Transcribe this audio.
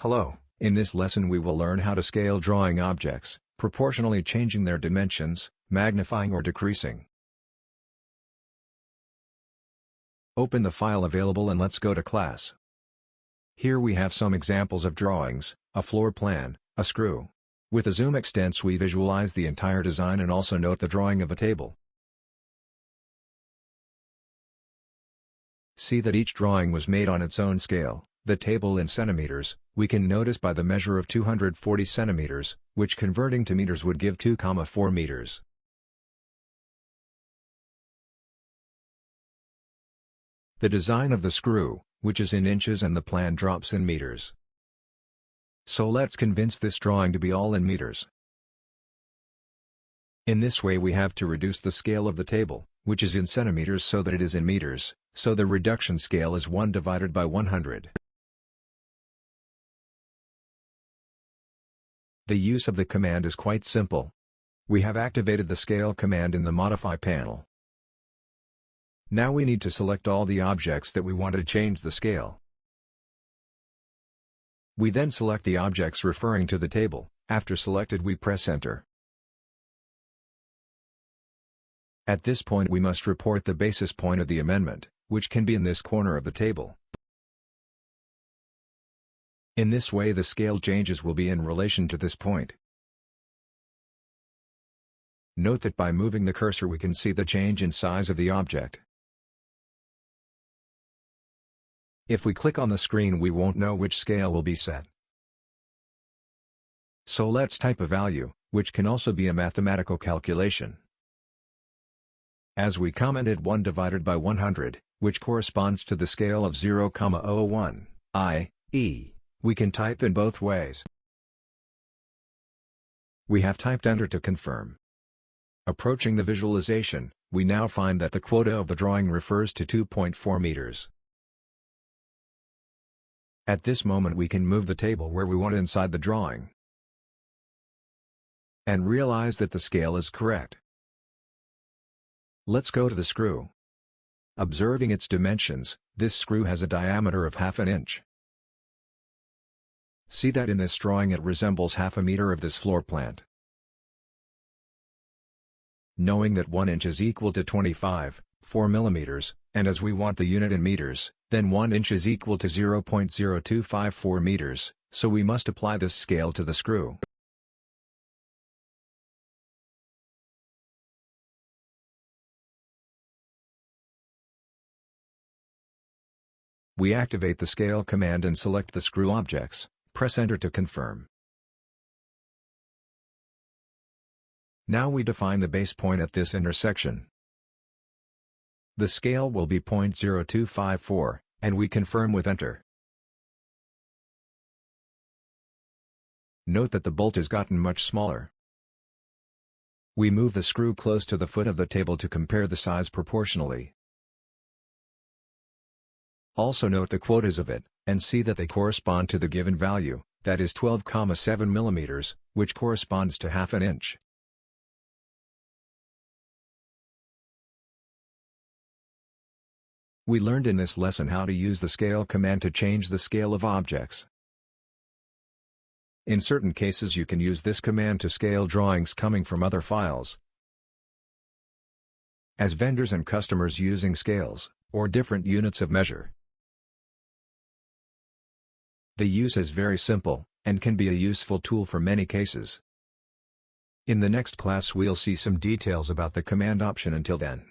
Hello, in this lesson we will learn how to scale drawing objects, proportionally changing their dimensions, magnifying or decreasing. Open the file available and let's go to class. Here we have some examples of drawings, a floor plan, a screw. With the zoom extents we visualize the entire design and also note the drawing of a table. See that each drawing was made on its own scale. The table in centimeters, we can notice by the measure of 240 centimeters, which converting to meters would give 2,4 meters. The design of the screw, which is in inches and the plan drops in meters. So let's convince this drawing to be all in meters. In this way we have to reduce the scale of the table, which is in centimeters so that it is in meters, so the reduction scale is 1 divided by 100. The use of the command is quite simple. We have activated the scale command in the Modify panel. Now we need to select all the objects that we want to change the scale. We then select the objects referring to the table. After selected we press Enter. At this point we must report the basis point of the amendment, which can be in this corner of the table. In this way the scale changes will be in relation to this point. Note that by moving the cursor we can see the change in size of the object. If we click on the screen we won't know which scale will be set. So let's type a value, which can also be a mathematical calculation. As we commented 1 divided by 100, which corresponds to the scale of 0,01, i.e. we can type in both ways. We have typed Enter to confirm. Approaching the visualization, we now find that the quota of the drawing refers to 2.4 meters. At this moment we can move the table where we want inside the drawing. And realize that the scale is correct. Let's go to the screw. Observing its dimensions, this screw has a diameter of ½ inch. See that in this drawing it resembles ½ meter of this floor plan. Knowing that 1 inch is equal to 25.4 millimeters, and as we want the unit in meters, then 1 inch is equal to 0.0254 meters, so we must apply this scale to the screw. We activate the scale command and select the screw objects. Press Enter to confirm. Now we define the base point at this intersection. The scale will be 0.0254, and we confirm with Enter. Note that the bolt has gotten much smaller. We move the screw close to the foot of the table to compare the size proportionally. Also note the quotas of it, and see that they correspond to the given value, that is 12,7 millimeters, which corresponds to ½ inch. We learned in this lesson how to use the scale command to change the scale of objects. In certain cases you can use this command to scale drawings coming from other files. As vendors and customers using scales, or different units of measure. The use is very simple, and can be a useful tool for many cases. In the next class we'll see some details about the command option. Until then.